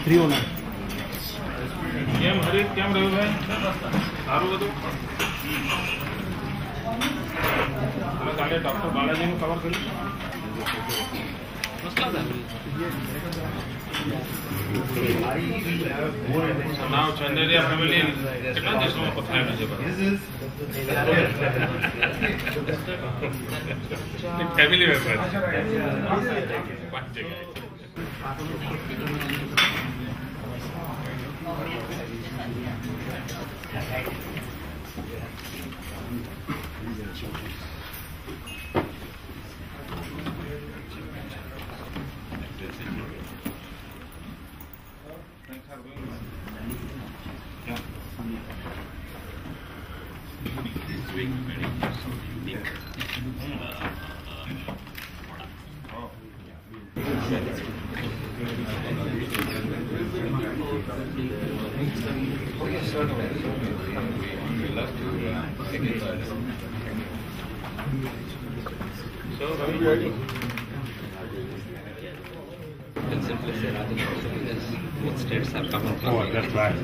Three on. કેમ હરીશ કેમ રહ્યું ભાઈ સારું બધું તમે કાલે ડોક્ટર બાલાજીનું કવર કર્યું now Chandaria family કેટલા દેશોમાં પથરાયેલું છે family member States have come from. Oh, that's right.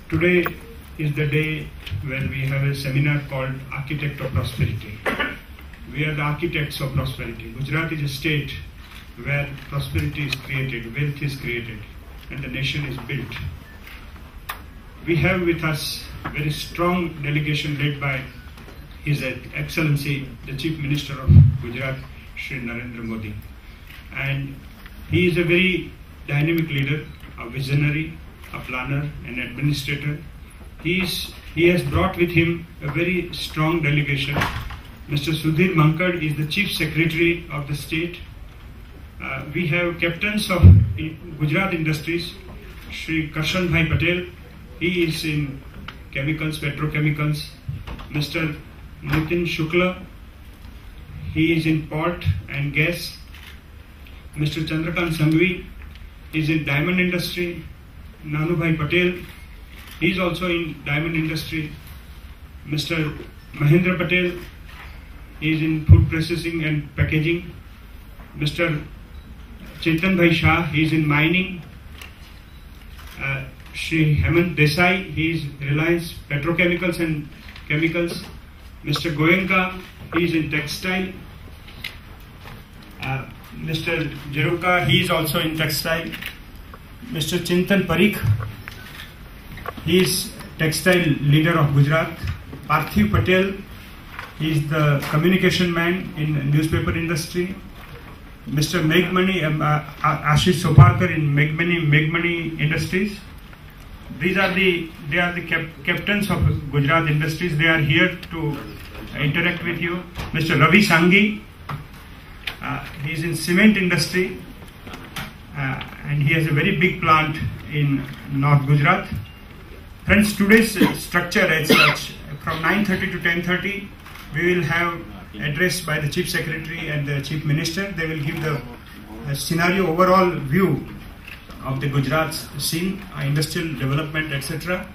Today is the day when we have a seminar called Architect of Prosperity. We are the architects of prosperity. Gujarat is a state where prosperity is created, wealth is created, and the nation is built. We have with us a very strong delegation led by His Excellency, the Chief Minister of Gujarat, Shri Narendra Modi. And he is a very dynamic leader, a visionary, a planner, an administrator. He has brought with him a very strong delegation. Mr. Sudhir Mankad is the Chief Secretary of the state. We have captains of Gujarat Industries, Shri Karshan Bhai Patel. He is in chemicals, petrochemicals. Mr. Nitin Shukla, he is in port and gas. Mr. Chandrakant Sanghvi is in diamond industry. Nanu Bhai Patel, he is also in diamond industry. Mr. Mahendra Patel, he is in food processing and packaging. Mr. Chetan Bhai Shah, he is in mining. Shri Hemant Desai, he is Reliance Petrochemicals and Chemicals. Mr. Goenka, he is in textile. Mr. Jeruka, he is also in textile. Mr. Chintan Parikh, he is textile leader of Gujarat. Parthiv Patel, he is the communication man in newspaper industry. Mr. Meghmani, Ashish Soparkar in Meghmani Industries. They are the captains of Gujarat Industries. They are here to interact with you. Mr. Ravi Sanghi, he is in cement industry, and he has a very big plant in North Gujarat. Friends, today's structure as such, from 9:30 to 10:30, we will have address by the Chief Secretary and the Chief Minister. They will give the scenario overall view of the Gujarat scene, industrial development, etc.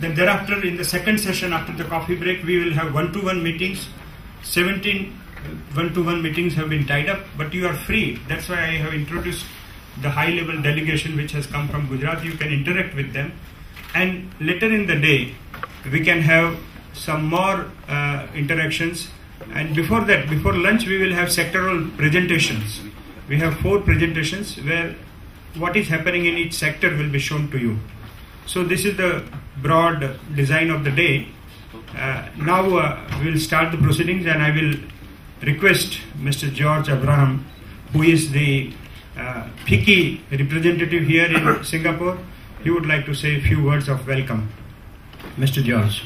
Then thereafter, in the second session after the coffee break, we will have one-to-one meetings. 17 one-to-one meetings have been tied up, but you are free. That's why I have introduced the high-level delegation which has come from Gujarat. You can interact with them. And later in the day, we can have some more interactions. And before that, before lunch, we will have sectoral presentations. We have 4 presentations where what is happening in each sector will be shown to you. So this is the broad design of the day. Now we will start the proceedings, and I will request Mr. George Abraham, who is the FICCI representative here in Singapore. He would like to say a few words of welcome. Mr. George.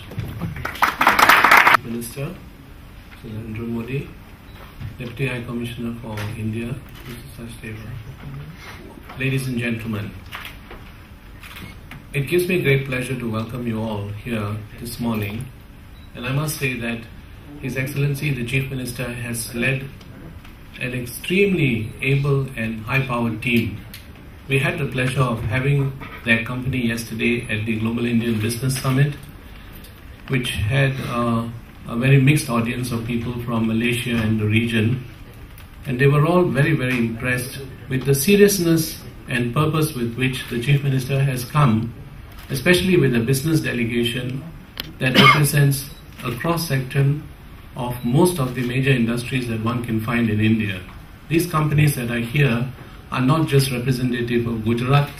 Minister, Narendra Modi, Deputy High Commissioner for India, Mr. Sachdeva. Ladies and gentlemen, it gives me great pleasure to welcome you all here this morning, and I must say that His Excellency the Chief Minister has led an extremely able and high-powered team. We had the pleasure of having their company yesterday at the Global Indian Business Summit, which had a very mixed audience of people from Malaysia and the region, and they were all very, very impressed with the seriousness and purpose with which the Chief Minister has come, especially with a business delegation that represents a cross-section of most of the major industries that one can find in India. These companies that are here are not just representative of Gujarat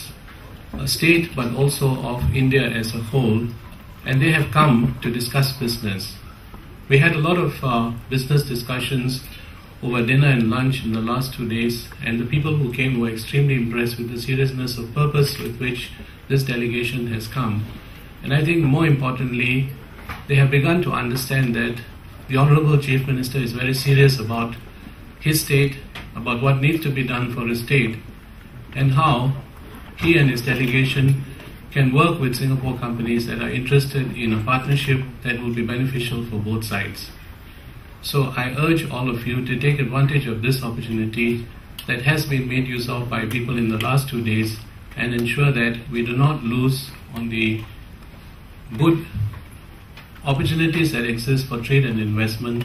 state, but also of India as a whole, and they have come to discuss business. We had a lot of business discussions over dinner and lunch in the last 2 days, and the people who came were extremely impressed with the seriousness of purpose with which this delegation has come. And I think more importantly, they have begun to understand that the Honorable Chief Minister is very serious about his state, about what needs to be done for his state, and how he and his delegation can work with Singapore companies that are interested in a partnership that will be beneficial for both sides. So I urge all of you to take advantage of this opportunity that has been made use of by people in the last 2 days and ensure that we do not lose on the good opportunities that exist for trade and investment,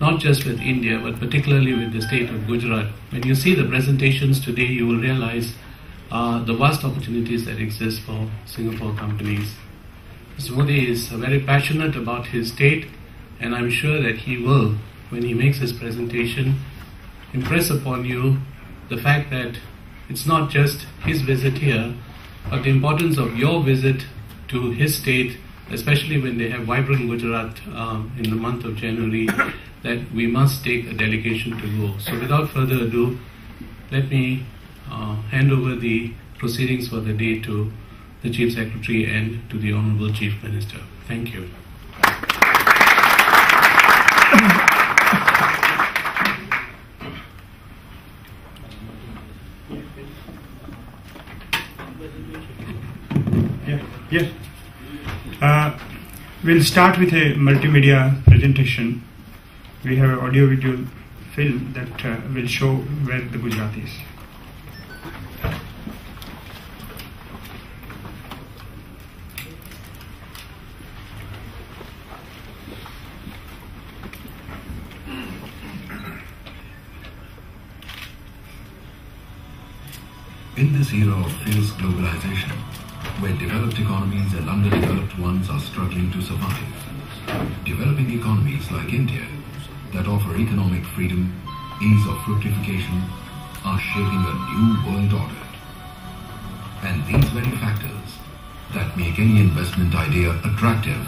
not just with India, but particularly with the state of Gujarat. When you see the presentations today, you will realize the vast opportunities that exist for Singapore companies. Mr. Modi is very passionate about his state, and I'm sure that he will, when he makes his presentation, impress upon you the fact that it's not just his visit here, but the importance of your visit to his state, especially when they have vibrant Gujarat in the month of January, that we must take a delegation to go. So without further ado, let me hand over the proceedings for the day to the Chief Secretary and to the Honorable Chief Minister. Thank you. Yes. We'll start with a multimedia presentation. We have an audio-video film that will show where the Gujarat is. In this era of fierce globalization, where developed economies and underdeveloped ones are struggling to survive, developing economies like India that offer economic freedom, ease of fructification, are shaping a new world order. And these very factors that make any investment idea attractive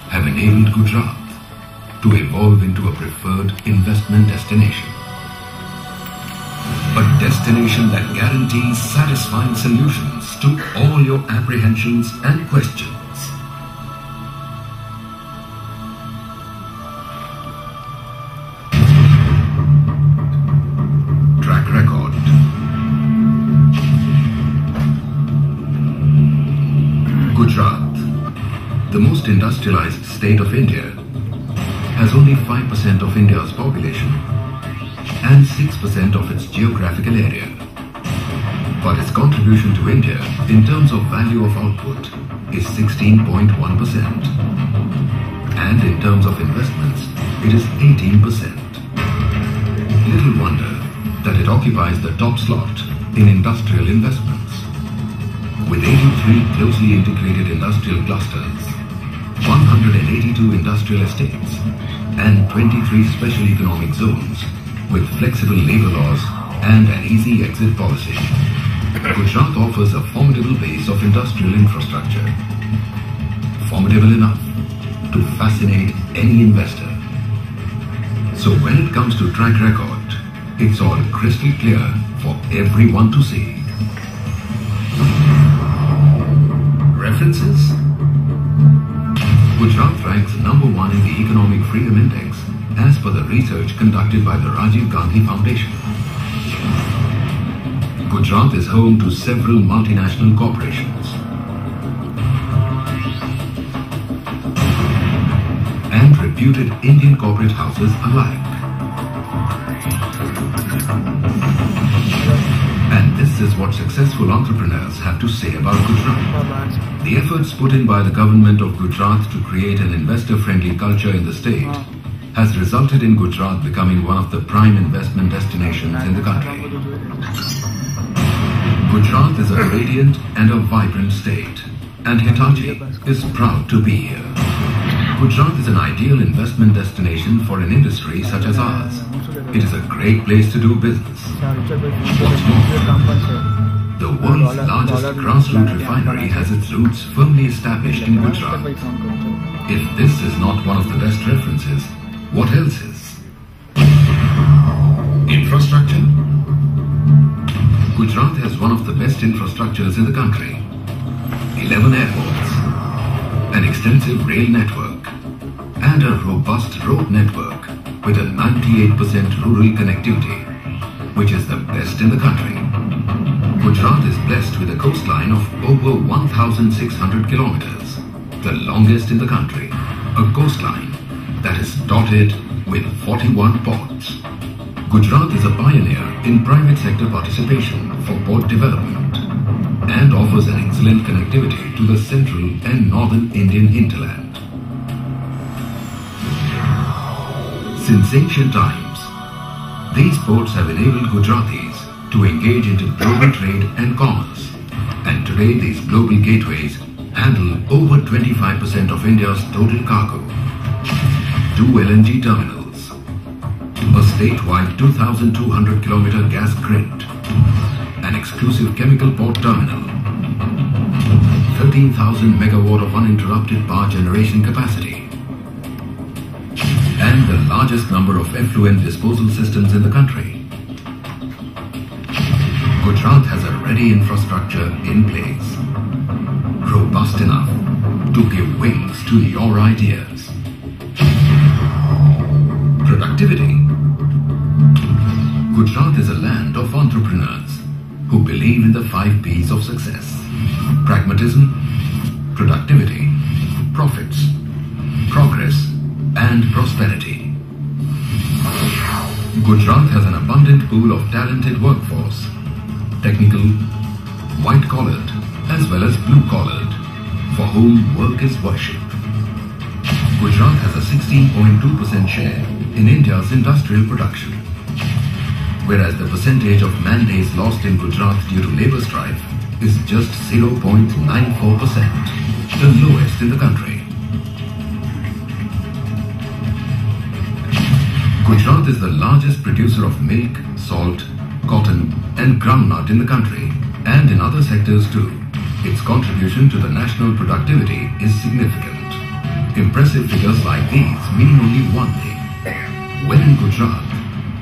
have enabled Gujarat to evolve into a preferred investment destination. A destination that guarantees satisfying solutions to all your apprehensions and questions. Track record. Gujarat, the most industrialized state of India, has only 5% of India's population and 6% of its geographical area. But its contribution to India in terms of value of output is 16.1%. And in terms of investments, it is 18%. Little wonder that it occupies the top slot in industrial investments. With 83 closely integrated industrial clusters, 182 industrial estates, and 23 special economic zones, with flexible labor laws and an easy exit policy, Gujarat offers a formidable base of industrial infrastructure. Formidable enough to fascinate any investor. So when it comes to track record, it's all crystal clear for everyone to see. References? Gujarat ranks #1 in the Economic Freedom Index as per the research conducted by the Rajiv Gandhi Foundation. Gujarat is home to several multinational corporations and reputed Indian corporate houses alike. And this is what successful entrepreneurs have to say about Gujarat. The efforts put in by the government of Gujarat to create an investor-friendly culture in the state has resulted in Gujarat becoming one of the prime investment destinations in the country. Gujarat is a radiant and a vibrant state, and Hitachi is proud to be here. Gujarat is an ideal investment destination for an industry such as ours. It is a great place to do business. What's more, the world's largest grassroots refinery has its roots firmly established in Gujarat. If this is not one of the best references, what else is? Infrastructure. Gujarat has one of the best infrastructures in the country. 11 airports, an extensive rail network, and a robust road network with a 98% rural connectivity, which is the best in the country. Gujarat is blessed with a coastline of over 1,600 kilometers, the longest in the country, a coastline that is dotted with 41 ports. Gujarat is a pioneer in private sector participation for port development and offers an excellent connectivity to the central and northern Indian hinterland. Since ancient times, these ports have enabled Gujaratis to engage into global trade and commerce, and today these global gateways handle over 25% of India's total cargo. 2 LNG terminals, a statewide 2,200 kilometer gas grid, an exclusive chemical port terminal, 13,000 megawatt of uninterrupted power generation capacity, and the largest number of effluent disposal systems in the country. Gujarat has a ready infrastructure in place, robust enough to give wings to your ideas. Productivity. Gujarat is a land of entrepreneurs who believe in the 5 P's of success: pragmatism, productivity, profits, progress, and prosperity. Gujarat has an abundant pool of talented workforce, technical, white-collared, as well as blue-collared, for whom work is worship. Gujarat has a 16.2% share in India's industrial production, whereas the percentage of man days lost in Gujarat due to labour strife is just 0.94%, the lowest in the country. Gujarat is the largest producer of milk, salt, cotton and groundnut in the country, and in other sectors too. Its contribution to the national productivity is significant. Impressive figures like these mean only one thing: when in Gujarat,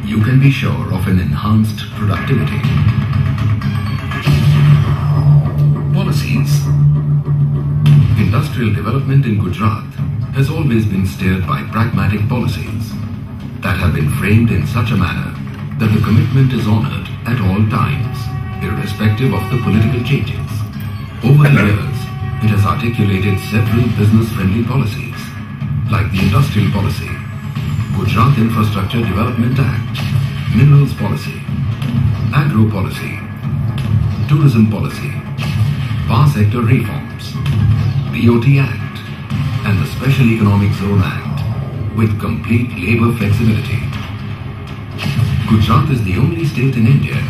you can be sure of an enhanced productivity. Policies. Industrial development in Gujarat has always been steered by pragmatic policies that have been framed in such a manner that the commitment is honoured at all times, irrespective of the political changes. Over the years, it has articulated several business-friendly policies, like the Industrial Policy, Gujarat Infrastructure Development Act, Minerals Policy, Agro Policy, Tourism Policy, Power Sector Reforms, BOT Act, and the Special Economic Zone Act, with complete labour flexibility. Gujarat is the only state in India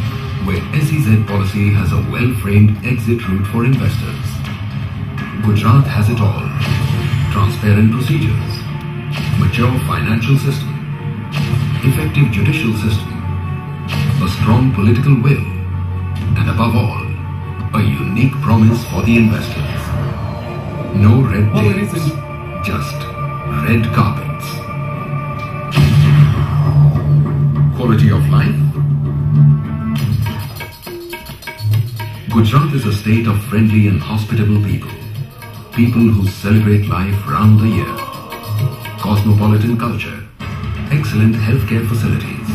where SEZ policy has a well-framed exit route for investors. Gujarat has it all: transparent procedures, mature financial system, effective judicial system, a strong political will, and above all, a unique promise for the investors. No red tapes, just red carpets. Quality of life. Gujarat is a state of friendly and hospitable people. People who celebrate life round the year. Cosmopolitan culture, excellent healthcare facilities,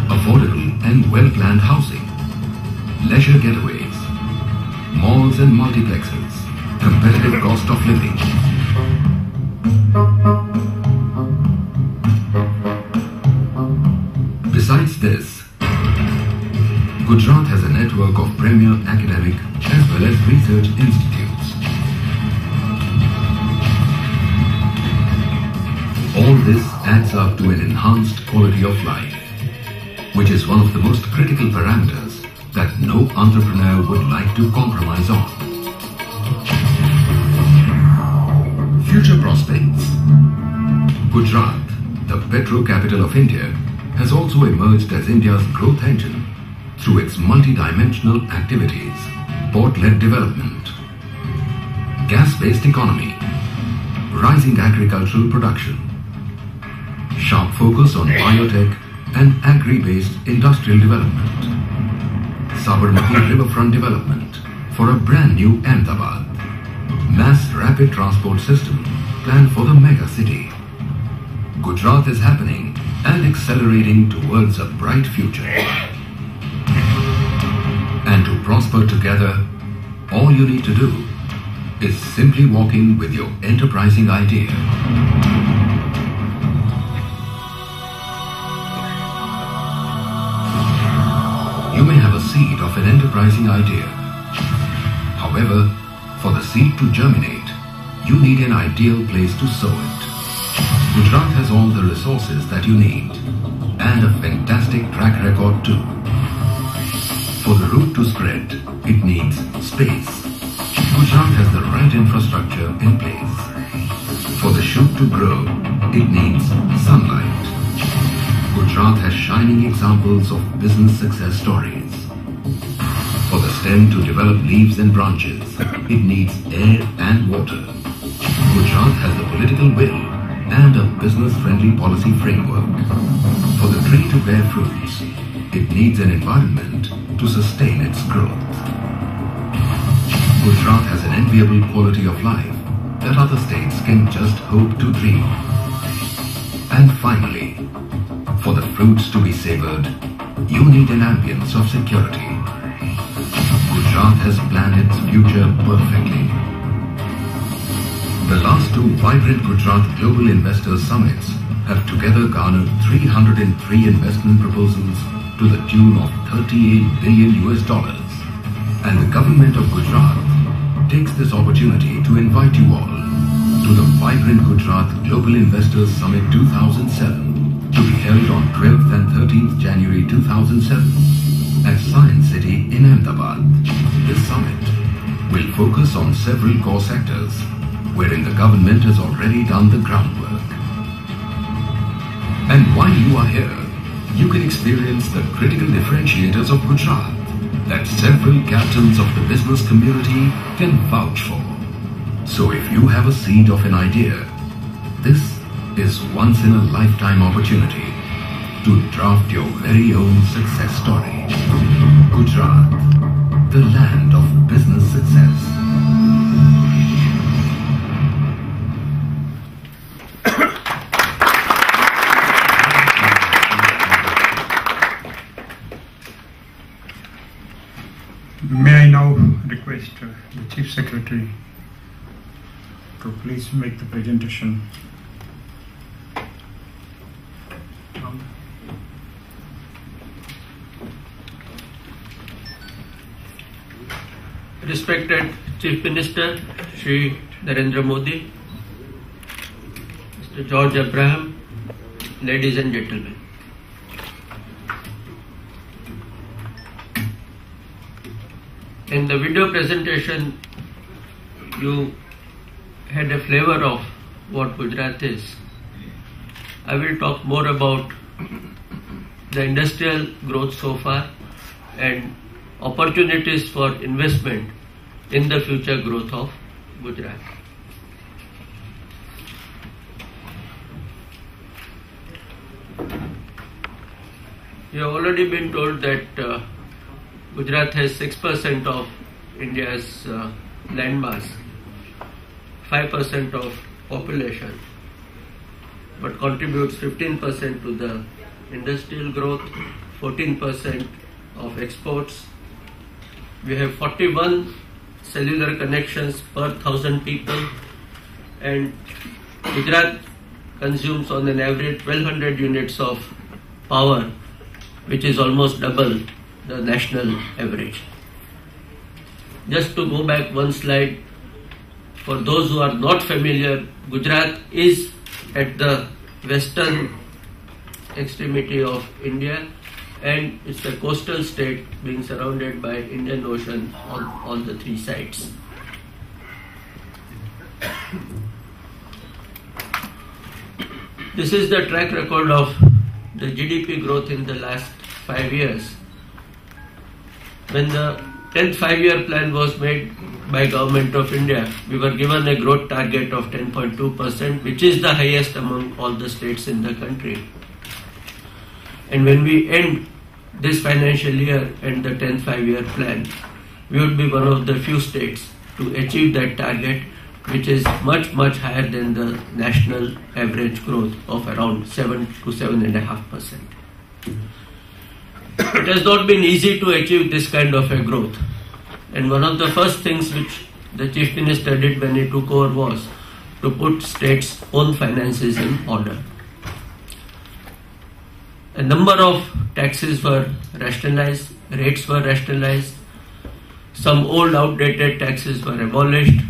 affordable and well-planned housing, leisure getaways, malls and multiplexes, competitive cost of living. Besides this, Gujarat has a network of premier academic as well as research institutes. All this adds up to an enhanced quality of life, which is one of the most critical parameters that no entrepreneur would like to compromise on. Future prospects. Gujarat, the petro capital of India, has also emerged as India's growth engine through its multi-dimensional activities, port-led development, gas-based economy, rising agricultural production, sharp focus on biotech and agri-based industrial development, Sabarmati riverfront development for a brand new Ahmedabad, mass rapid transport system planned for the mega city. Gujarat is happening and accelerating towards a bright future. And to prosper together, all you need to do is simply walk in with your enterprising idea. You may have a seed of an enterprising idea. However, for the seed to germinate, you need an ideal place to sow it. Gujarat has all the resources that you need and a fantastic track record too. For the root to spread, it needs space. Gujarat has the right infrastructure in place. For the shoot to grow, it needs sunlight. Gujarat has shining examples of business success stories. For the stem to develop leaves and branches, it needs air and water. Gujarat has the political will and a business-friendly policy framework. For the tree to bear fruits, it needs an environment to sustain its growth. Gujarat has an enviable quality of life that other states can just hope to dream. And finally, for the fruits to be savored, you need an ambience of security. Gujarat has planned its future perfectly. The last two vibrant Gujarat Global Investors Summits have together garnered 303 investment proposals to the tune of $38 billion and the government of Gujarat takes this opportunity to invite you all to the vibrant Gujarat Global Investors Summit 2007 to be held on 12th and 13th January 2007 at Science City in Ahmedabad. This summit will focus on several core sectors wherein the government has already done the groundwork. And while you are here, you can experience the critical differentiators of Gujarat that several captains of the business community can vouch for. So if you have a seed of an idea, this is once in a lifetime opportunity to draft your very own success story. Gujarat, the land of business success. May I now request the Chief Secretary to please make the presentation. Respected Chief Minister, Shri Narendra Modi, Mr. George Abraham, ladies and gentlemen. In the video presentation, you had a flavor of what Gujarat is. I will talk more about the industrial growth so far and opportunities for investment in the future growth of Gujarat. You have already been told that Gujarat has 6% of India's land mass, 5% of population, but contributes 15% to the industrial growth, 14% of exports. We have 41 cellular connections per 1,000 people, and Gujarat consumes on an average 1200 units of power, which is almost double the national average. Just to go back one slide, for those who are not familiar, Gujarat is at the western extremity of India, and it's a coastal state being surrounded by Indian Ocean on all the three sides. This is the track record of the GDP growth in the last 5 years. When the 10th 5-year plan was made by Government of India, we were given a growth target of 10.2%, which is the highest among all the states in the country. And when we end this financial year and the 10th 5-year plan, we would be one of the few states to achieve that target, which is much, much higher than the national average growth of around 7 to 7.5%. It has not been easy to achieve this kind of a growth. And one of the first things which the Chief Minister did when he took over was to put states' own finances in order. A number of taxes were rationalized, rates were rationalized, some old outdated taxes were abolished,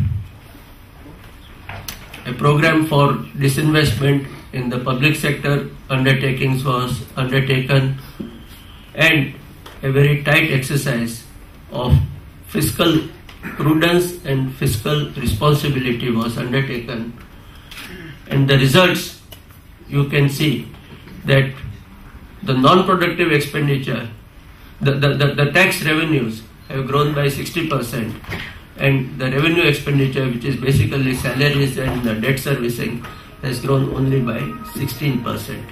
a program for disinvestment in the public sector undertakings was undertaken, and a very tight exercise of fiscal prudence and fiscal responsibility was undertaken. And the results, you can see that the non-productive expenditure, the tax revenues have grown by 60%, and the revenue expenditure, which is basically salaries and debt servicing, has grown only by 16%.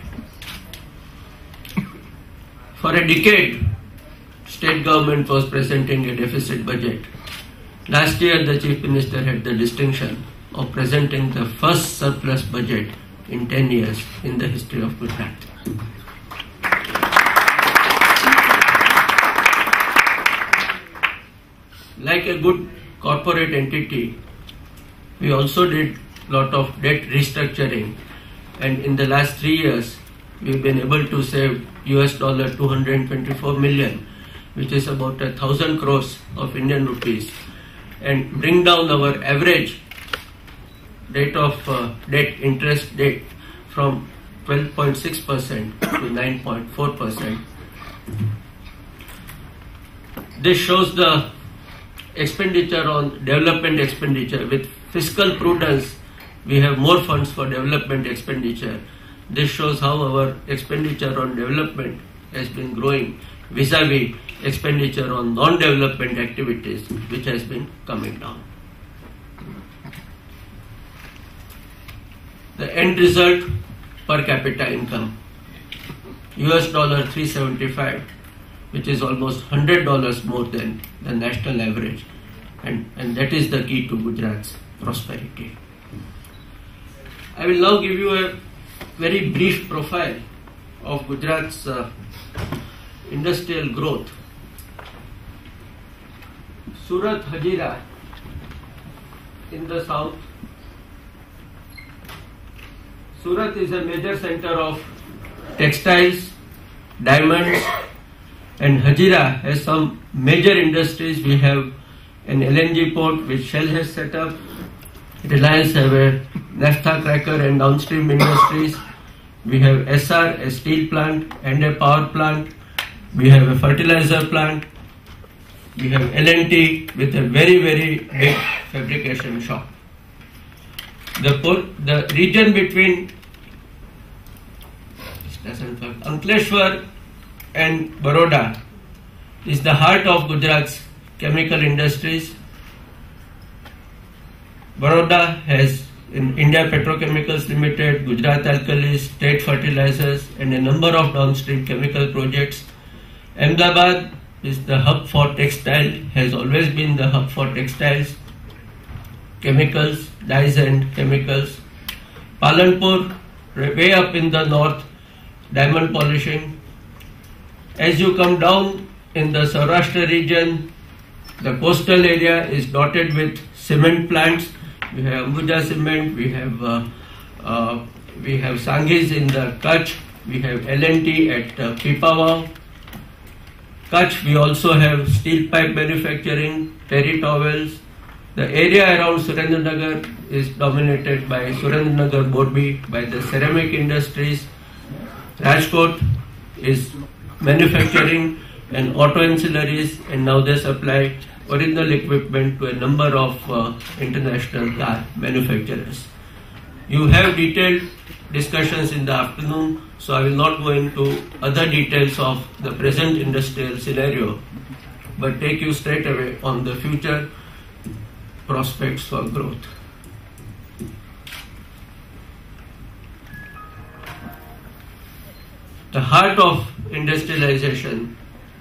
For a decade, state government was presenting a deficit budget. Last year, the Chief Minister had the distinction of presenting the first surplus budget in 10 years in the history of Gujarat. Like a good corporate entity, we also did a lot of debt restructuring, and in the last 3 years, we've been able to save $224 million, which is about 1,000 crores of Indian rupees, and bring down our average rate of debt, interest rate, from 12.6% to 9.4%. This shows the expenditure on development expenditure. With fiscal prudence, we have more funds for development expenditure. This shows how our expenditure on development has been growing vis-a-vis expenditure on non-development activities, which has been coming down. The end result, per capita income, $375, which is almost $100 more than the national average, and that is the key to Gujarat's prosperity. I will now give you a very brief profile of Gujarat's industrial growth. Surat, Hazira in the south. Surat is a major center of textiles, diamonds, and Hazira has some major industries. We have an LNG port which Shell has set up. Reliance have a naphtha cracker and downstream industries. We have SR, a steel plant and a power plant. We have a fertilizer plant. We have L&T with a very, very big fabrication shop. The region between Ankleshwar and Baroda is the heart of Gujarat's chemical industries. Baroda has in India Petrochemicals Limited, Gujarat Alkalis, State Fertilizers, and a number of downstream chemical projects. Ahmedabad is the hub for textile, has always been the hub for textiles, chemicals, dyes and chemicals. Palanpur way up in the north, diamond polishing. As you come down in the Saurashtra region, the coastal area is dotted with cement plants. We have Ambuja Cement, we have Sanghis in the Kutch, we have L&T at Pipavav. Kutch, we also have steel pipe manufacturing, terry towels. The area around Surendranagar is dominated by Surendranagar Morbi, by the ceramic industries. Rajkot is manufacturing and auto ancillaries, and now they supply original equipment to a number of international car manufacturers. You have detailed discussions in the afternoon, so I will not go into other details of the present industrial scenario, but take you straight away on the future prospects for growth. The heart of industrialization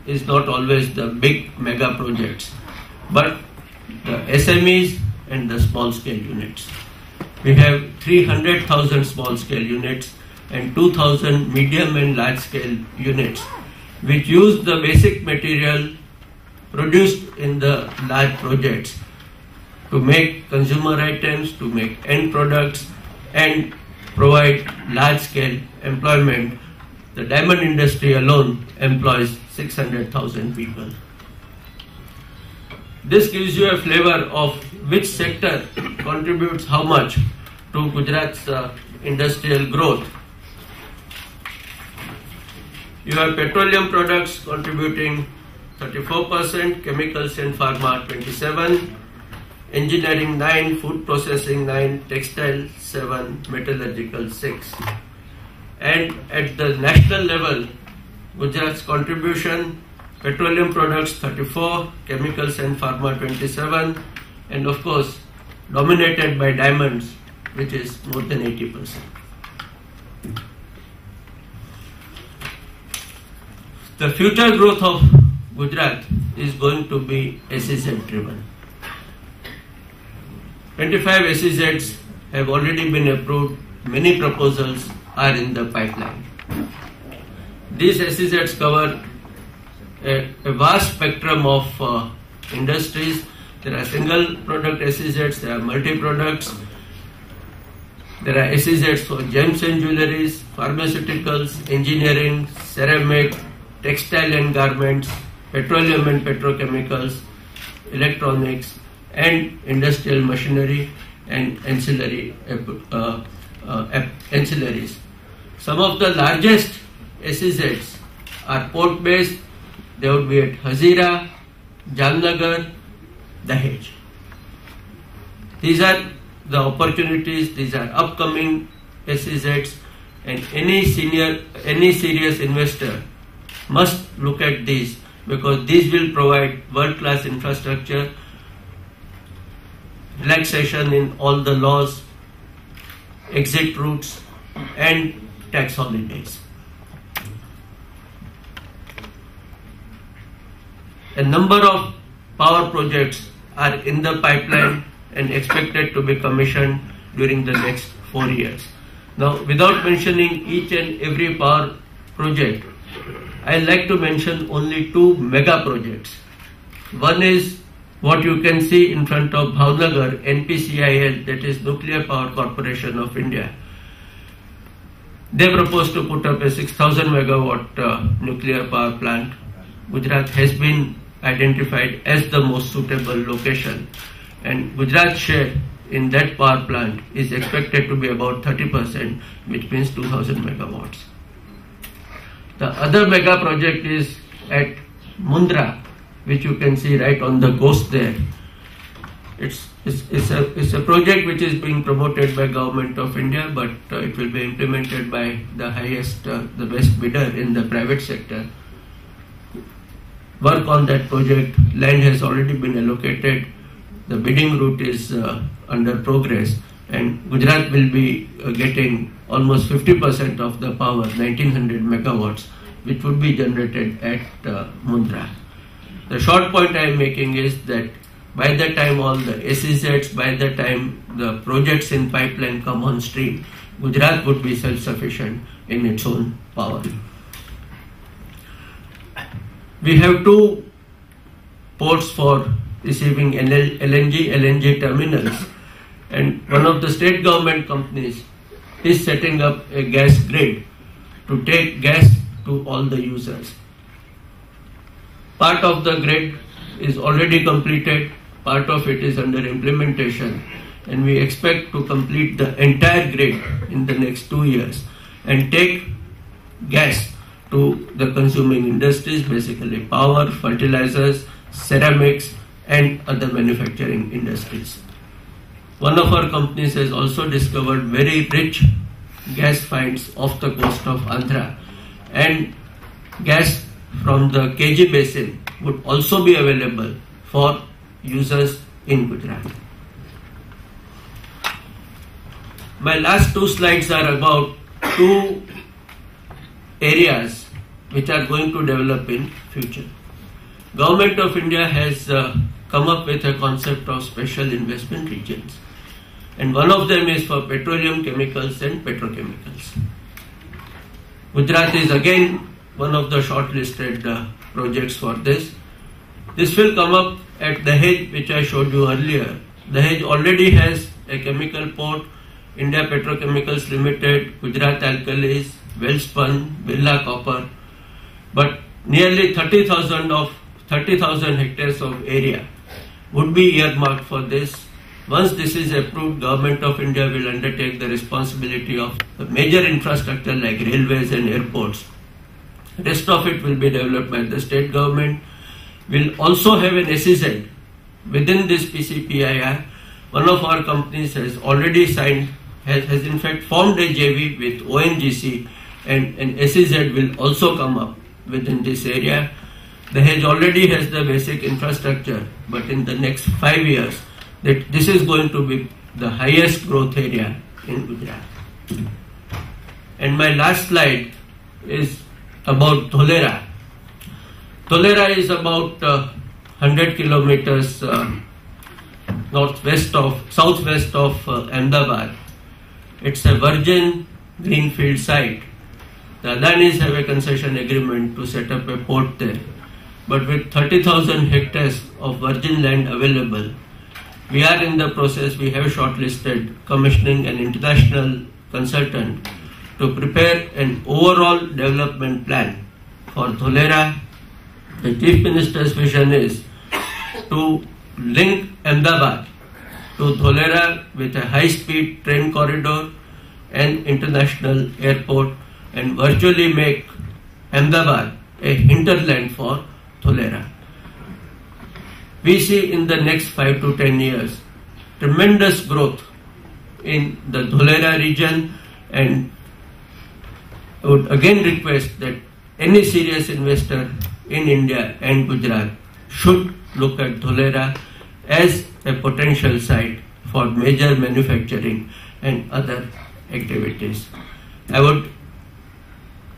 is not always the big mega projects, but the SMEs and the small scale units. We have 300,000 small scale units and 2,000 medium and large scale units, which use the basic material produced in the large projects to make consumer items, to make end products, and provide large scale employment. The diamond industry alone employs 600,000 people. This gives you a flavor of which sector contributes how much to Gujarat's industrial growth. You have petroleum products contributing 34%, chemicals and pharma 27%, engineering 9%, food processing 9%, textile 7%, metallurgical 6%. And at the national level, Gujarat's contribution, petroleum products 34%, chemicals and pharma 27%, and of course dominated by diamonds, which is more than 80%. The future growth of Gujarat is going to be SEZ driven. 25 SEZs have already been approved. Many proposals are in the pipeline. These SEZs cover a vast spectrum of industries. There are single product SEZs, there are multi-products, there are SEZs for gems and jewelries, pharmaceuticals, engineering, ceramic, textile and garments, petroleum and petrochemicals, electronics, and industrial machinery and ancillary ancillaries. Some of the largest SEZs are port-based. They would be at Hazira, Jamnagar, Dahej. These are the opportunities, these are upcoming SEZs, and any serious investor must look at these, because these will provide world-class infrastructure, relaxation in all the laws, exit routes, and tax holidays. A number of power projects are in the pipeline and expected to be commissioned during the next 4 years. Now, without mentioning each and every power project, I'd like to mention only 2 mega projects. One is what you can see in front of Bhavnagar, NPCIL, that is Nuclear Power Corporation of India. They propose to put up a 6,000 megawatt nuclear power plant. Gujarat has been identified as the most suitable location, and Gujarat's share in that power plant is expected to be about 30%, which means 2,000 megawatts. The other mega project is at Mundra, which you can see right on the coast there. It's a project which is being promoted by Government of India, but it will be implemented by the best bidder in the private sector. Work on that project, land has already been allocated, the bidding route is under progress, and Gujarat will be getting almost 50% of the power, 1900 megawatts, which would be generated at Mundra. The short point I am making is that by the time all the SEZs, by the time the projects in pipeline come on stream, Gujarat would be self-sufficient in its own power. We have 2 ports for receiving LNG terminals, and one of the state government companies is setting up a gas grid to take gas to all the users. Part of the grid is already completed, part of it is under implementation, and we expect to complete the entire grid in the next 2 years and take gas to the consuming industries, basically power, fertilizers, ceramics and other manufacturing industries. One of our companies has also discovered very rich gas finds off the coast of Andhra, and gas from the KG basin would also be available for users in Gujarat. My last 2 slides are about 2 areas which are going to develop in future. Government of India has come up with a concept of special investment regions, and one of them is for petroleum, chemicals and petrochemicals. Gujarat is again one of the shortlisted projects for this. This will come up at Dahej, which I showed you earlier. Dahej already has a chemical port, India Petrochemicals Limited, Gujarat Alkalis, Welspun, Birla Copper, but nearly 30,000 hectares of area would be earmarked for this. Once this is approved, Government of India will undertake the responsibility of the major infrastructure like railways and airports. Rest of it will be developed by the state government. We'll also have an SEZ within this PCPIR. One of our companies has already signed, has in fact formed a JV with ONGC, and an SEZ will also come up within this area. Dahej already has the basic infrastructure, but in the next 5 years, this is going to be the highest growth area in Gujarat. And my last slide is about Dholera. Dholera is about 100 kilometers southwest of Ahmedabad. It's a virgin greenfield site. The Adanis have a concession agreement to set up a port there. But with 30,000 hectares of virgin land available, we are in the process, we have shortlisted commissioning an international consultant to prepare an overall development plan for Dholera. The Chief Minister's vision is to link Ahmedabad to Dholera with a high-speed train corridor and international airport, and virtually make Ahmedabad a hinterland for Dholera. We see in the next 5 to 10 years tremendous growth in the Dholera region, and I would again request that any serious investor in India and Gujarat should look at Dholera as a potential site for major manufacturing and other activities. I would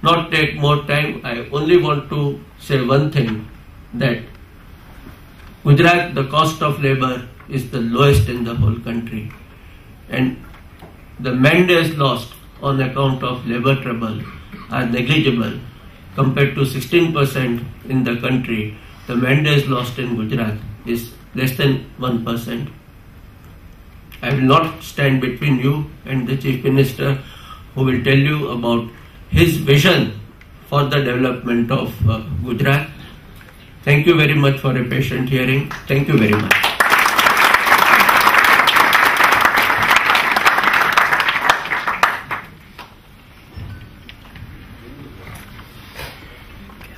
not take more time. I only want to say one thing, that Gujarat, the cost of labor is the lowest in the whole country, and the man days lost on account of labor trouble are negligible. Compared to 16% in the country, the man days lost in Gujarat is less than 1%. I will not stand between you and the Chief Minister, who will tell you about his vision for the development of Gujarat. Thank you very much for a patient hearing. Thank you very much.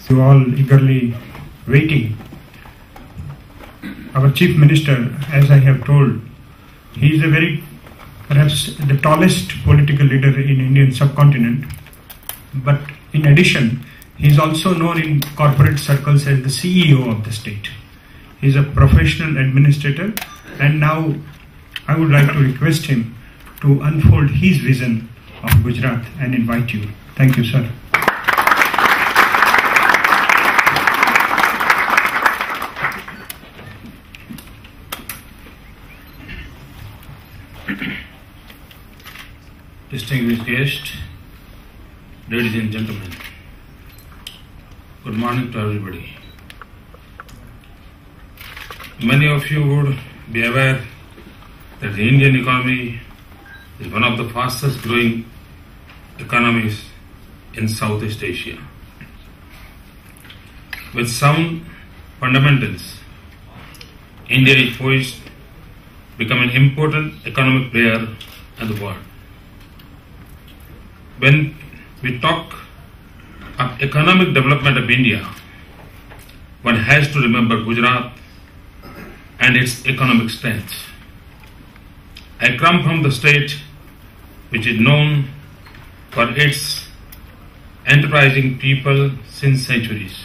You all eagerly waiting. Our Chief Minister, as I have told, he is perhaps the tallest political leader in Indian subcontinent. But in addition, he is also known in corporate circles as the CEO of the state. He is a professional administrator, and now I would like to request him to unfold his vision of Gujarat and invite you. Thank you, sir. distinguished guests, ladies and gentlemen, good morning to everybody. Many of you would be aware that the Indian economy is one of the fastest growing economies in Southeast Asia. With sound fundamentals, India is poised to become an important economic player in the world. When we talk of economic development of India, one has to remember Gujarat and its economic strength. I come from the state which is known for its enterprising people since centuries.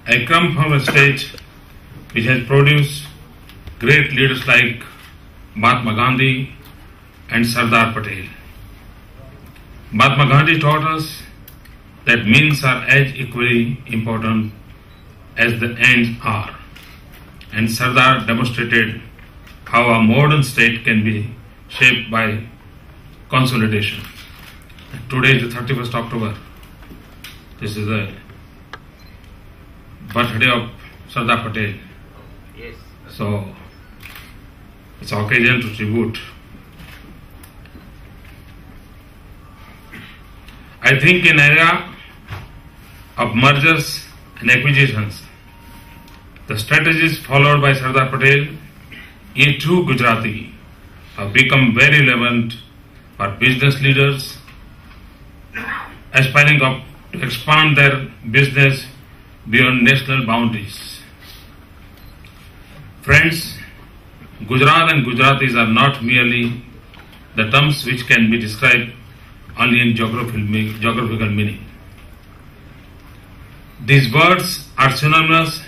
I come from a state which has produced great leaders like Mahatma Gandhi and Sardar Patel. Mahatma Gandhi taught us that means are as equally important as the ends are, and Sardar demonstrated how a modern state can be shaped by consolidation. Today is the 31st October. This is the birthday of Sardar Patel. Yes. So it's an occasion to tribute. I think in era of mergers and acquisitions, the strategies followed by Sardar Patel, a true Gujarati, have become very relevant for business leaders aspiring to expand their business beyond national boundaries. Friends, Gujarat and Gujaratis are not merely the terms which can be described only in geographical meaning. These words are synonymous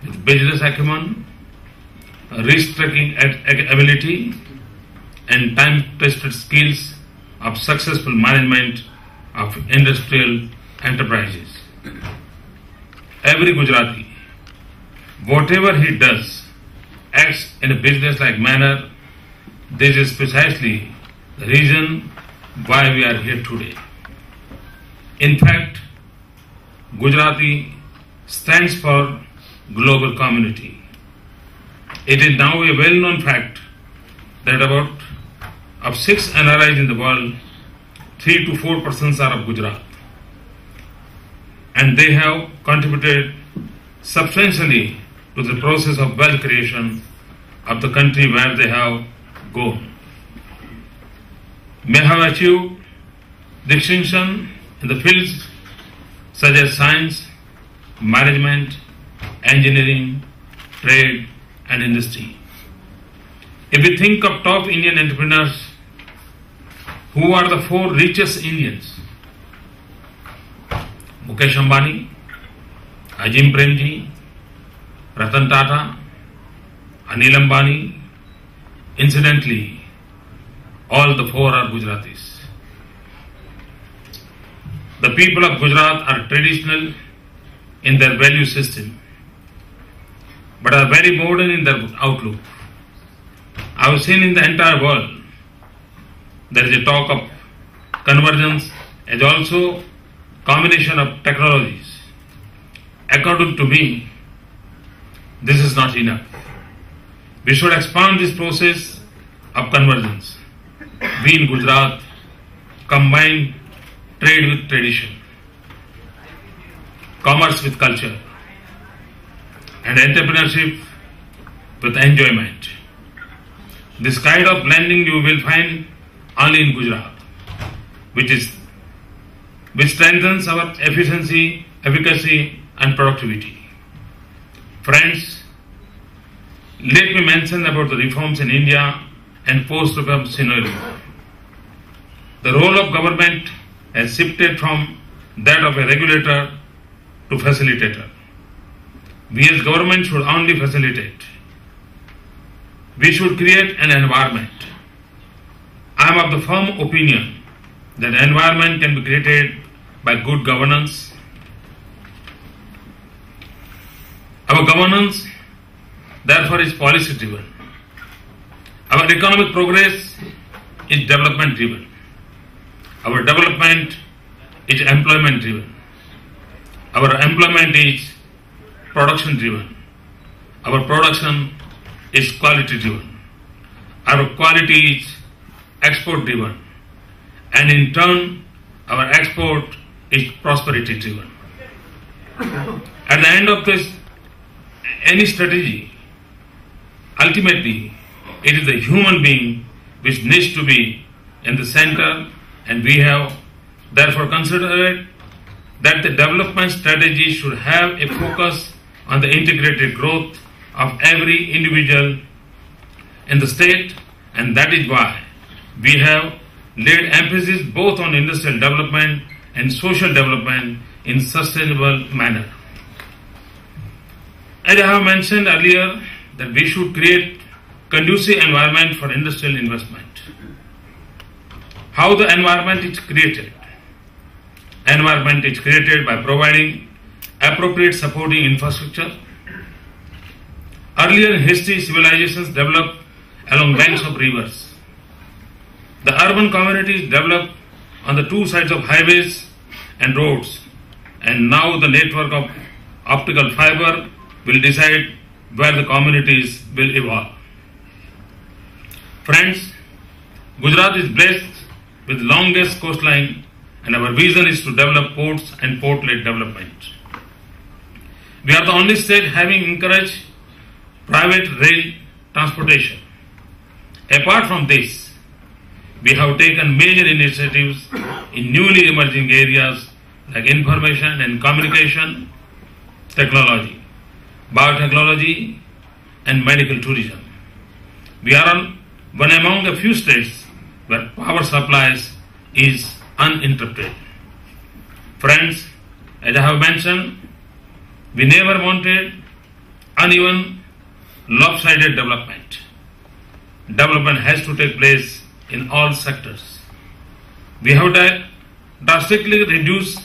with business acumen, risk-taking ability, and time-tested skills of successful management of industrial enterprises. Every Gujarati, whatever he does, acts in a business-like manner. This is precisely the reason why we are here today. In fact, Gujarati stands for global community. It is now a well-known fact that of 6 NRIs in the world, 3 to 4% are of Gujarat, and they have contributed substantially to the process of wealth creation of the country where they have gone. May have achieved distinction in the fields such as science, management, engineering, trade, and industry. If we think of top Indian entrepreneurs, who are the 4 richest Indians? Mukesh Ambani, Ajim Premji, Ratan Tata, Anil Ambani. Incidentally, all the 4 are Gujaratis. The people of Gujarat are traditional in their value system, but are very modern in their outlook. I have seen in the entire world there is a talk of convergence as also combination of technologies. According to me, this is not enough. We should expand this process of convergence. We in Gujarat combine trade with tradition, commerce with culture, and entrepreneurship with enjoyment. This kind of blending you will find only in Gujarat, which strengthens our efficiency, efficacy, and productivity. Friends, let me mention about the reforms in India and post-reform scenario. The role of government has shifted from that of a regulator to facilitator. We as government should only facilitate. We should create an environment. I am of the firm opinion that environment can be created by good governance. Our governance, therefore, is policy driven. Our economic progress is development driven. our development is employment driven. Our employment is production driven. Our production is quality driven. Our quality is export driven. And in turn, our export is prosperity driven. At the end of any strategy, ultimately, it is the human being which needs to be in the center, and we have therefore considered that the development strategy should have a focus on the integrated growth of every individual in the state, and that is why we have laid emphasis both on industrial development and social development in sustainable manner. As I have mentioned earlier, that we should create conducive environment for industrial investment. How the environment is created? Environment is created by providing appropriate supporting infrastructure. Earlier in history, civilizations developed along banks of rivers. The urban communities developed on the two sides of highways and roads, and now the network of optical fiber will decide where the communities will evolve. Friends, Gujarat is blessed with the longest coastline, and our vision is to develop ports and port-led development. We are the only state having encouraged private rail transportation. Apart from this, we have taken major initiatives in newly emerging areas like information and communication technology, biotechnology, and medical tourism. We are one among the few states where power supplies is uninterrupted. Friends, as I have mentioned, we never wanted uneven, lopsided development. Development has to take place in all sectors. We have drastically reduced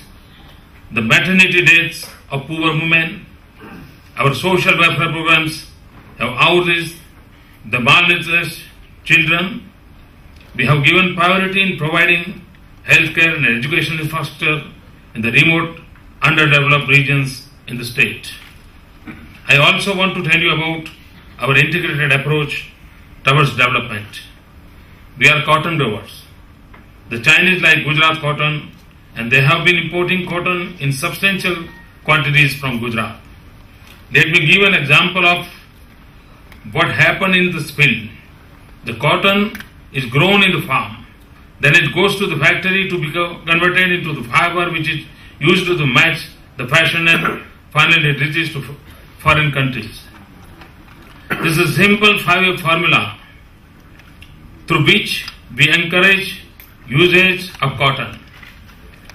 the maternity deaths of poor women. Our social welfare programs have outreached the malnourished children. We have given priority in providing healthcare and education infrastructure in the remote, underdeveloped regions in the state. I also want to tell you about our integrated approach towards development. We are cotton growers. The Chinese like Gujarat cotton, and they have been importing cotton in substantial quantities from Gujarat. Let me give an example of what happened in this field. The cotton is grown in the farm. Then it goes to the factory to be converted into the fiber which is used to match the fashion, and finally it reaches to foreign countries. This is a simple 5-year formula through which we encourage usage of cotton.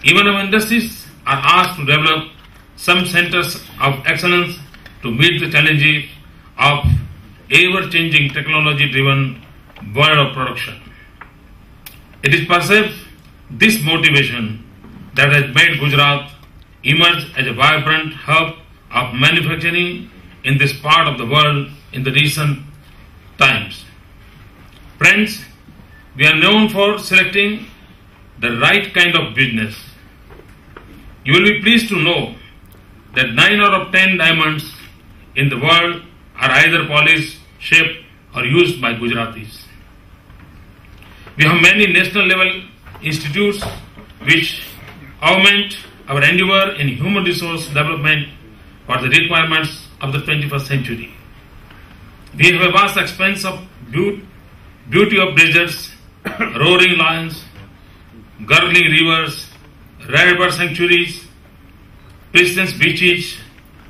Even our industries are asked to develop some centers of excellence to meet the challenges of ever-changing technology-driven world of production. It is perhaps this motivation that has made Gujarat emerge as a vibrant hub of manufacturing in this part of the world in the recent times. Friends, we are known for selecting the right kind of business. You will be pleased to know that 9 out of 10 diamonds in the world are either polished, shaped, or used by Gujaratis. We have many national level institutes which augment our endeavor in human resource development for the requirements of the 21st century. We have a vast expanse of beauty of deserts, roaring lions, gurgling rivers, rare bird sanctuaries, pristine beaches,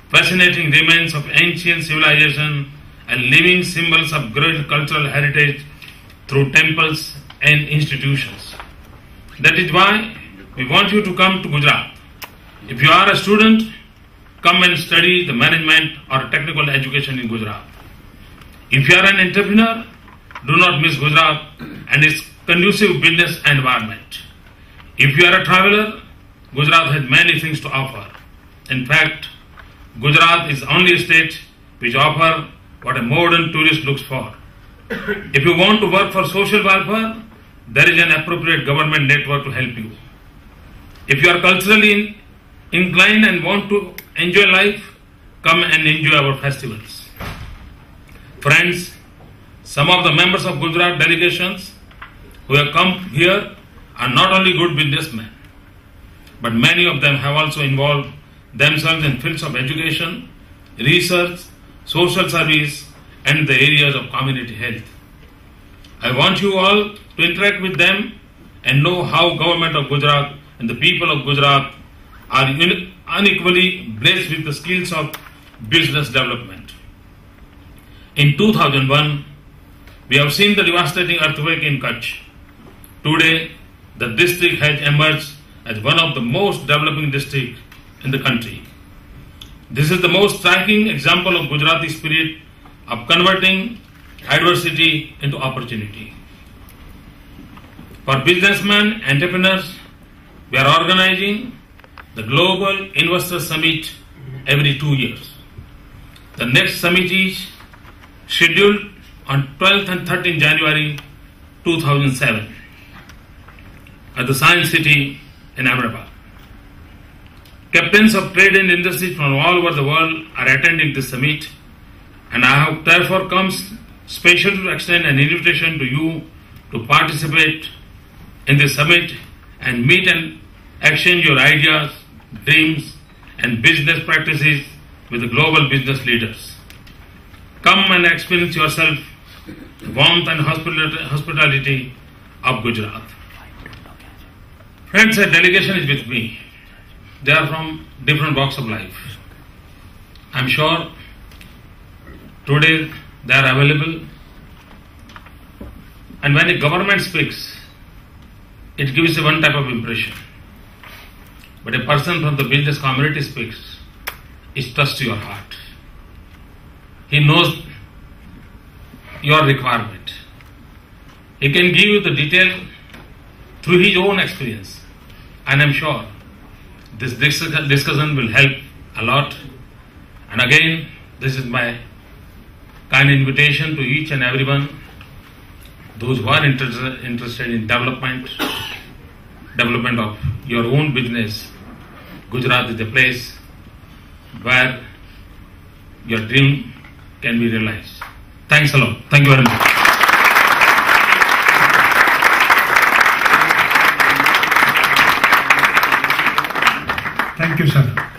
fascinating remains of ancient civilization, and living symbols of great cultural heritage through temples and institutions. That is why we want you to come to Gujarat. If you are a student, come and study the management or technical education in Gujarat. If you are an entrepreneur, do not miss Gujarat and its conducive business environment. If you are a traveler, Gujarat has many things to offer. In fact, Gujarat is the only state which offers what a modern tourist looks for. If you want to work for social welfare, there is an appropriate government network to help you. If you are culturally inclined and want to enjoy life, come and enjoy our festivals. Friends, some of the members of Gujarat delegations who have come here are not only good businessmen, but many of them have also involved themselves in fields of education, research, social service, and the areas of community health. I want you all to interact with them and know how government of Gujarat and the people of Gujarat are unequally blessed with the skills of business development. In 2001, we have seen the devastating earthquake in Kutch. Today, the district has emerged as one of the most developing districts in the country. This is the most striking example of Gujarati spirit of converting adversity into opportunity. For businessmen, entrepreneurs, we are organizing the Global Investor Summit every 2 years. The next summit is scheduled on 12th and 13th January 2007 at the Science City in Ahmedabad. Captains of trade and industry from all over the world are attending this summit, and I have therefore come special to extend an invitation to you to participate in this summit and meet and exchange your ideas, dreams, and business practices with the global business leaders. Come and experience yourself the warmth and hospitality of Gujarat. Friends, a delegation is with me. They are from different walks of life. I am sure today they are available. And when a government speaks, it gives a one type of impression. But a person from the business community speaks, it touches your heart. He knows your requirement. He can give you the detail through his own experience. And I am sure this discussion will help a lot. And again, this is my kind invitation to each and everyone, those who are interested in development of your own business. Gujarat is the place where your dream can be realized. Thanks a lot. Thank you very much. Thank you, sir.